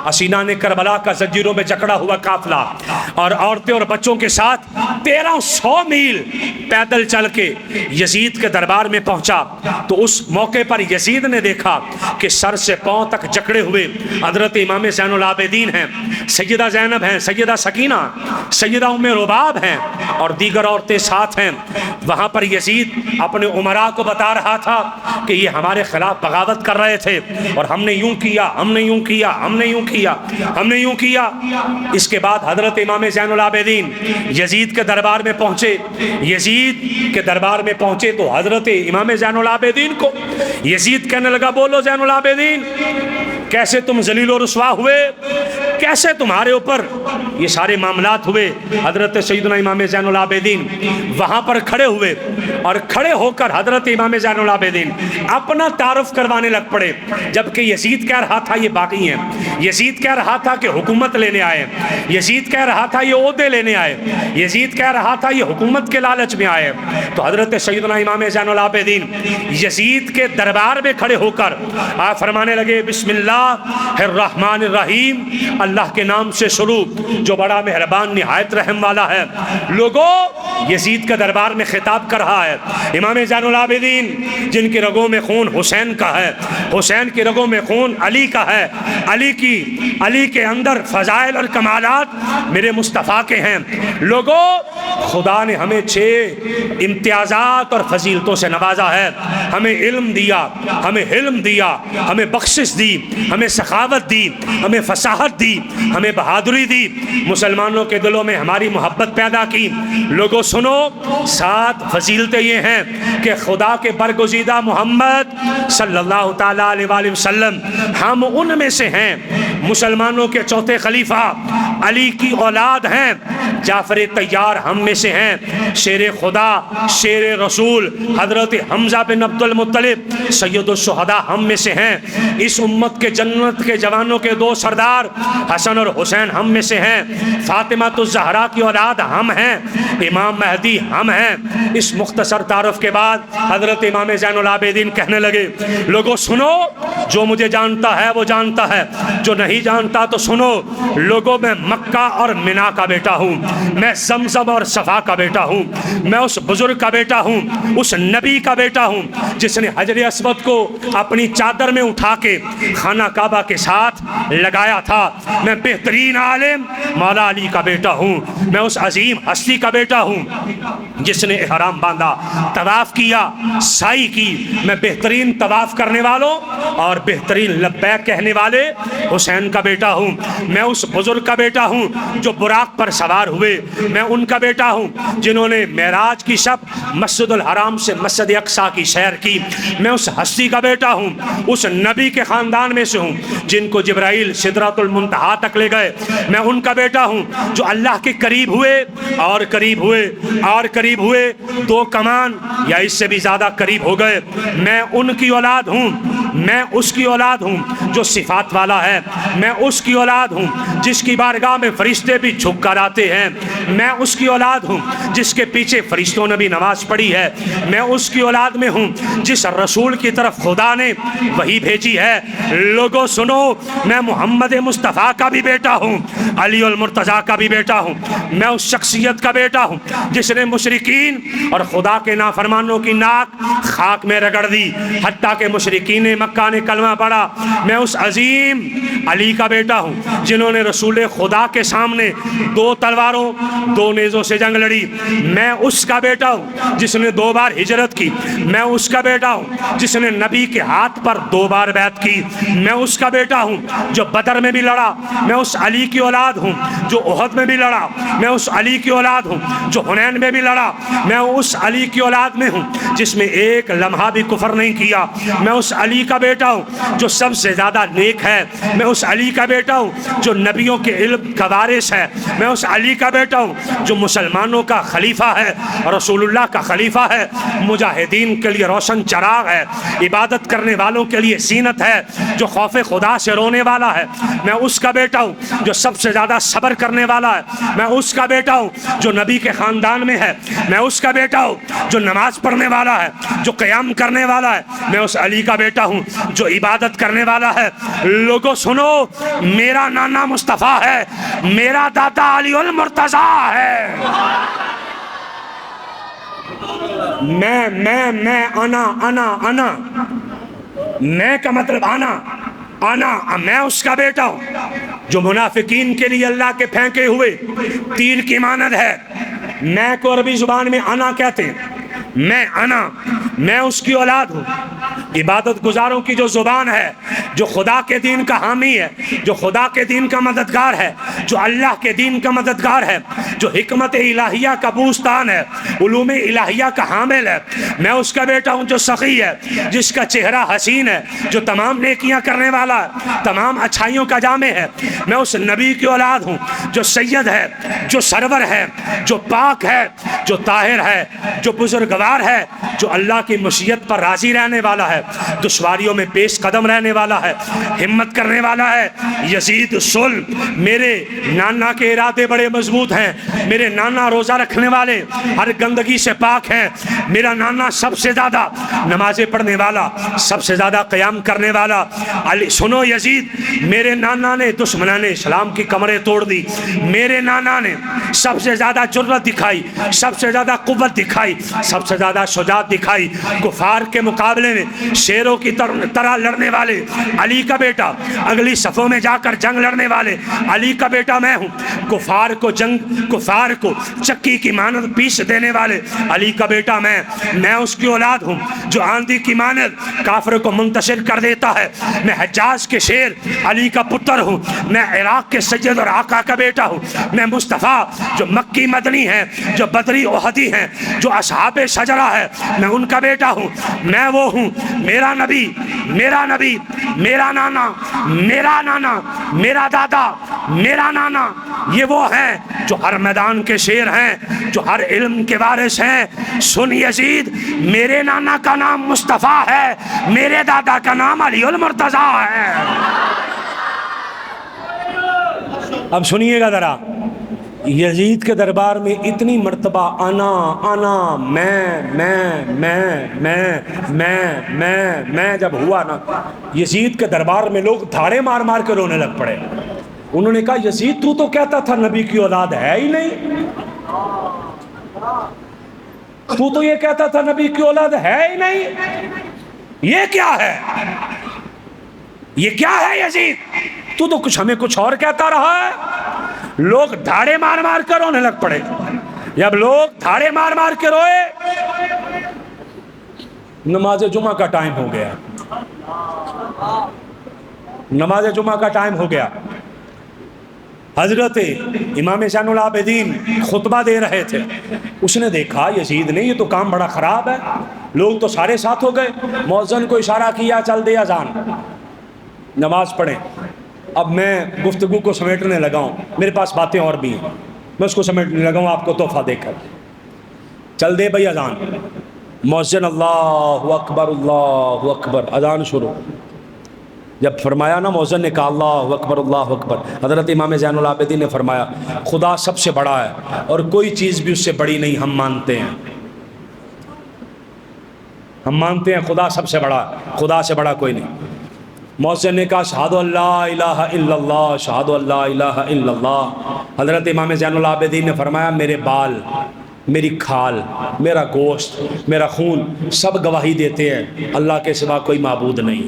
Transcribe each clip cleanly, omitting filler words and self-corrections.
اسینان کربلا کا زنجیروں میں جکڑا ہوا قافلہ اور عورتیں اور بچوں کے ساتھ 1300 میل پیدل چل کے یزید کے دربار میں پہنچا تو اس موقع پر یزید نے دیکھا کہ سر سے پاؤں تک جکڑے ہوئے حضرت امام زین العابدین ہیں، سیدہ زینب ہیں، سیدہ سکینہ، سیدہ ام رباب ہیں اور دیگر عورتیں ساتھ ہیں۔ وہاں پر یزید اپنے امراء کو بتا رہا تھا کہ یہ ہمارے خلاف بغاوت کر رہے تھے اور ہم نے یوں کیا، ہم نے یوں کیا، ہم نے یوں کیا، ہم نے یوں کیا۔ اس کے بعد حضرت امام زین العابدین یزید کے دربار میں پہنچے۔ یزید کے دربار میں پہنچے تو حضرت امام زین العابدین کو یزید کہنے لگا، بولو زین العابدین، کیسے تم ذلیل و رسوا ہوئے، کیسے تمہارے اوپر یہ سارے معاملات ہوئے۔ حضرت سیدنا امام زین العابدین وہاں پر کھڑے ہوئے اور کھڑے ہو کر حضرت امام زین العابدین اپنا تعارف کروانے لگ پڑے، جبکہ یزید کہہ رہا تھا یہ باقی ہیں، یزید کہہ رہا تھا کہ حکومت لینے آئے، یزید کہہ رہا تھا یہ عہدے لینے آئے، یزید کہہ رہا تھا یہ حکومت کے لالچ میں آئے۔ تو حضرت سیدنا امام زین العابدین یزید کے دربار میں کھڑے ہو کر آپ فرمانے لگے، بسم اللہ الرحمن الرحیم، اللہ کے نام سے شروع جو بڑا مہربان نہایت رحم والا ہے۔ لوگوں، یزید کے دربار میں خطاب کر رہا ہے امام زین العابدین جن کی رگوں میں خون حسین کا ہے، حسین کی رگوں میں خون علی کا ہے، علی کے اندر فضائل اور کمالات میرے مصطفیٰ کے ہیں۔ لوگوں، خدا نے ہمیں 6 امتیازات اور فضیلتوں سے نوازا ہے، ہمیں علم دیا، ہمیں حلم دیا، ہمیں بخشش دی، ہمیں سخاوت دی، ہمیں فصاحت دی، ہمیں بہادری دی، مسلمانوں کے دلوں میں ہماری محبت پیدا کی۔ لوگوں سنو، 7 فضیلتیں یہ ہیں کہ خدا کے برگزیدہ محمد صلی اللہ تعالیٰ علیہ وآلہ وسلم ہم ان میں سے ہیں، مسلمانوں کے چوتھے خلیفہ علی کی اولاد ہیں، جعفر طیار ہم میں سے ہیں، شیر خدا، شیر رسول حضرت حمزہ بن عبد المطلب سید الشہداء ہم میں سے ہیں، اس امت کے جنت کے جوانوں کے 2 سردار حسن اور حسین ہم میں سے ہیں، فاطمہ الزہرا کی اولاد ہم ہیں، امام مہدی ہم ہیں۔ اس مختصر تعارف کے بعد حضرت امام زین العابدین کہنے لگے، لوگوں سنو، جو مجھے جانتا ہے وہ جانتا ہے، جو نہیں جانتا تو سنو۔ لوگوں، میں مکہ اور منا کا بیٹا ہوں، میں زمزم اور صفا کا بیٹا ہوں، میں اس بزرگ کا بیٹا ہوں، اس نبی کا بیٹا ہوں جس نے حجر اسود کو اپنی چادر میں اٹھا کے خانہ کعبہ کے ساتھ لگایا تھا۔ میں بہترین عالم مولا علی کا بیٹا ہوں، میں اس عظیم ہستی کا بیٹا ہوں جس نے احرام باندھا، طواف کیا، سعی کی۔ میں بہترین طواف کرنے والوں اور بہترین لبیک کہنے والے حسین کا بیٹا ہوں، میں اس بزرگ کا بیٹا ہوں جو براق پر سوار ہوئے، میں ان کا بیٹا ہوں جنہوں نے معراج کی شب مسجد الحرام سے مسجد اقصیٰ کی سیر کی، میں اس ہستی کا بیٹا ہوں، اس نبی کے خاندان میں سے ہوں جن کو جبرائیل سدرۃ المنتہا تک لے گئے، میں ان کا بیٹا ہوں جو اللہ کے قریب ہوئے اور قریب ہوئے اور قریب ہوئے، 2 کمان یا اس سے بھی زیادہ قریب ہو گئے۔ میں ان کی اولاد ہوں، میں اس کی اولاد ہوں جو صفات والا ہے، میں اس کی اولاد ہوں جس کی بارگاہ میں فرشتے بھی جھک کر آتے ہیں، میں اس کی اولاد ہوں جس کے پیچھے فرشتوں نے بھی نماز پڑھی ہے، میں اس کی اولاد میں ہوں جس رسول کی طرف خدا نے وہی بھیجی ہے۔ لوگوں سنو، میں محمد مصطفیٰ کا بھی بیٹا ہوں، علی المرتضیٰ کا بھی بیٹا ہوں، میں اس شخصیت کا بیٹا ہوں جس نے مشرکین اور خدا کے نافرمانوں کی ناک خاک میں رگڑ دی، حتیٰ کہ مشرکین مکہ نے کلمہ پڑھا۔ میں اس عظیم علی کا بیٹا ہوں جنہوں نے رسول خدا کے سامنے 2 تلواروں 2 نیزوں سے جنگ لڑی۔ میں اس کا بیٹا ہوں جس نے 2 بار ہجرت کی، میں اس کا بیٹا ہوں جس نے نبی کے ہاتھ پر 2 بار بیعت کی، میں اس کا بیٹا ہوں جو بدر میں بھی لڑا، میں اس علی کی اولاد ہوں جو احد میں بھی لڑا، میں اس علی کی اولاد ہوں جو حنین میں بھی لڑا، میں اس علی کی اولاد میں ہوں جس میں ایک لمحہ بھی کفر نہیں کیا، میں اس علی کا بیٹا ہوں جو سب سے زیادہ نیک ہے، میں اس علی کا بیٹا ہوں جو نبیوں کے علم کا وارث ہے، میں اس علی کا بیٹا ہوں جو مسلمانوں کا خلیفہ ہے، رسول اللہ کا خلیفہ ہے، مجاہدین کے لیے روشن چراغ ہے، عبادت کرنے والوں کے لیے زینت ہے، جو خوف خدا سے رونے والا ہے، میں اس کا بیٹا ہوں جو سب سے زیادہ صبر کرنے والا ہے، میں اس کا بیٹا ہوں جو نبی کے خاندان میں ہے، میں اس کا بیٹا ہوں جو نماز پڑھنے والا ہے، جو قیام کرنے والا ہے، میں اس علی کا بیٹا ہوں جو عبادت کرنے والا ہے۔ لوگوں سنو، میرا نانا مصطفیٰ ہے، میرا دادا علی المرتضیٰ ہے۔ میں انا میں کا مطلب انا میں اس کا بیٹا ہوں جو منافقین کے لیے اللہ کے پھینکے ہوئے تیر کی مانند ہے۔ میں کو عربی زبان میں انا کہتے ہیں، میں اس کی اولاد ہوں۔ عبادت گزاروں کی جو زبان ہے، جو خدا کے دین کا حامی ہے، جو خدا کے دین کا مددگار ہے، جو اللہ کے دین کا مددگار ہے، جو حکمت الہیہ کا بوستان ہے، علوم الہیہ کا حامل ہے، میں اس کا بیٹا ہوں جو سخی ہے، جس کا چہرہ حسین ہے، جو تمام نیکیاں کرنے والا ہے، تمام اچھائیوں کا جامع ہے۔ میں اس نبی کی اولاد ہوں جو سید ہے، جو سرور ہے، جو پاک ہے، جو طاہر ہے، جو بزرگوار ہے، جو اللہ کی مشیت پر راضی رہنے والا ہے، دشواریوں میں پیش قدم رہنے والا ہے، ہمت کرنے والا ہے۔ یزید سن، میرے نانا کے ارادے بڑے مضبوط ہیں، میرے نانا روزہ رکھنے والے، ہر گندگی سے پاک ہیں، میرا نانا سب سے زیادہ نمازیں پڑھنے والا، سب سے زیادہ قیام کرنے والا۔ علی سنو یزید، میرے نانا نے دشمنان اسلام کی کمریں توڑ دی، میرے نانا نے سب سے زیادہ جرأت دکھائی، سب سے زیادہ قوت دکھائی، سب سے زیادہ شجاعت دکھائی، کفار کے مقابلے میں شیروں کی طرح لڑنے والے علی کا بیٹا، اگلی صفوں میں جا کر جنگ لڑنے والے علی کا بیٹا میں ہوں، کفار کو چکی کی مانند پیس دینے والے علی کا بیٹا میں اس کی اولاد ہوں جو آندھی کی مانند کافر کو منتشر کر دیتا ہے۔ میں حجاز کے شیر علی کا پتر ہوں، میں عراق کے سید اور آقا کا بیٹا ہوں، میں مصطفیٰ جو مکی مدنی ہیں، جو بدری احدی ہیں، جو اصحاب شجرہ ہے، میں ان کا بیٹا ہوں، میں وہ ہوں۔ میرا نبی، میرا نانا، میرا دادا، میرا نانا، یہ وہ ہیں جو ہر میدان کے شیر ہیں، جو ہر علم کے وارث ہیں۔ سن یزید، میرے نانا کا نام مصطفیٰ ہے، میرے دادا کا نام علی المرتضیٰ ہے۔ اب سنیے گا ذرا، یزید کے دربار میں اتنی مرتبہ انا میں جب ہوا نا، یزید کے دربار میں لوگ دھاڑے مار مار کے رونے لگ پڑے۔ انہوں نے کہا یزید تو کہتا تھا نبی کی اولاد ہے ہی نہیں، تو یہ کہتا تھا نبی کی اولاد ہے ہی نہیں، یہ کیا ہے، یہ کیا ہے یزید، تو کچھ ہمیں کچھ اور کہتا رہا ہے۔ لوگ دھاڑے مار مار کر رونے لگ پڑے۔ جب لوگ دھاڑے مار مار کے روئے، نماز جمعہ کا ٹائم ہو گیا، نماز جمعہ کا ٹائم ہو گیا۔ حضرت امام زین العابدین خطبہ دے رہے تھے، اس نے دیکھا یزید نے یہ تو کام بڑا خراب ہے، لوگ تو سارے ساتھ ہو گئے، مؤذن کو اشارہ کیا چل دے اذان، نماز پڑھیں۔ اب میں گفتگو کو سمیٹنے لگا ہوں، میرے پاس باتیں اور بھی ہیں، میں اس کو سمیٹنے لگا ہوں آپ کو تحفہ دے کر۔ چل دے بھائی اذان، مؤذن اللہ اکبر، اذان شروع۔ جب فرمایا نا مؤذن نے کہا اللہ اکبر، حضرت امام زین العابدین نے فرمایا خدا سب سے بڑا ہے اور کوئی چیز بھی اس سے بڑی نہیں، ہم مانتے ہیں، ہم مانتے ہیں خدا سب سے بڑا ہے، خدا سے بڑا کوئی نہیں۔ مؤذن نے کہا اشہد ان لا الہ الا اللہ، اشہد ان لا الہ الا اللہ۔ حضرت امام زین العابدین نے فرمایا میرے بال، میری کھال، میرا گوشت، میرا خون سب گواہی دیتے ہیں اللہ کے سوا کوئی معبود نہیں۔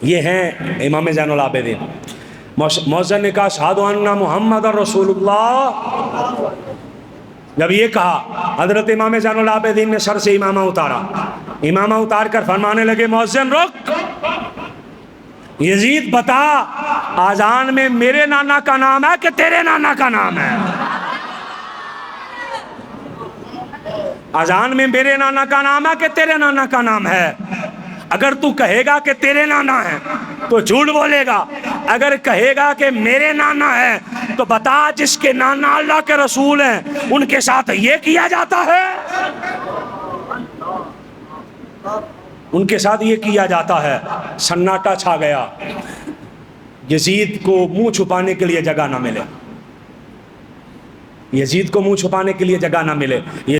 یہ ہیں امام زین العابدین۔ مؤذن نے کہا اشہد ان محمد رسول اللہ۔ جب یہ کہا حضرت امام زین العابدین نے سر سے امامہ اتارا، امامہ اتار کر فرمانے لگے مؤذن رک، یزید بتا اذان میں میرے نانا کا نام ہے کہ تیرے نانا کا نام ہے؟ اذان میں میرے نانا کا نام ہے کہ تیرے نانا کا نام ہے؟ اگر تو کہے گا کہ تیرے نانا ہے تو جھوٹ بولے گا، اگر کہے گا کہ میرے نانا ہے تو بتا جس کے نانا اللہ کے رسول ہیں ان کے ساتھ یہ کیا جاتا ہے، ان کے ساتھ یہ کیا جاتا ہے۔ سناٹا چھا گیا، یزید کو منہ چھپانے کے لیے جگہ نہ ملے، یزید کو منہ چھپانے کے لیے جگہ نہ ملے۔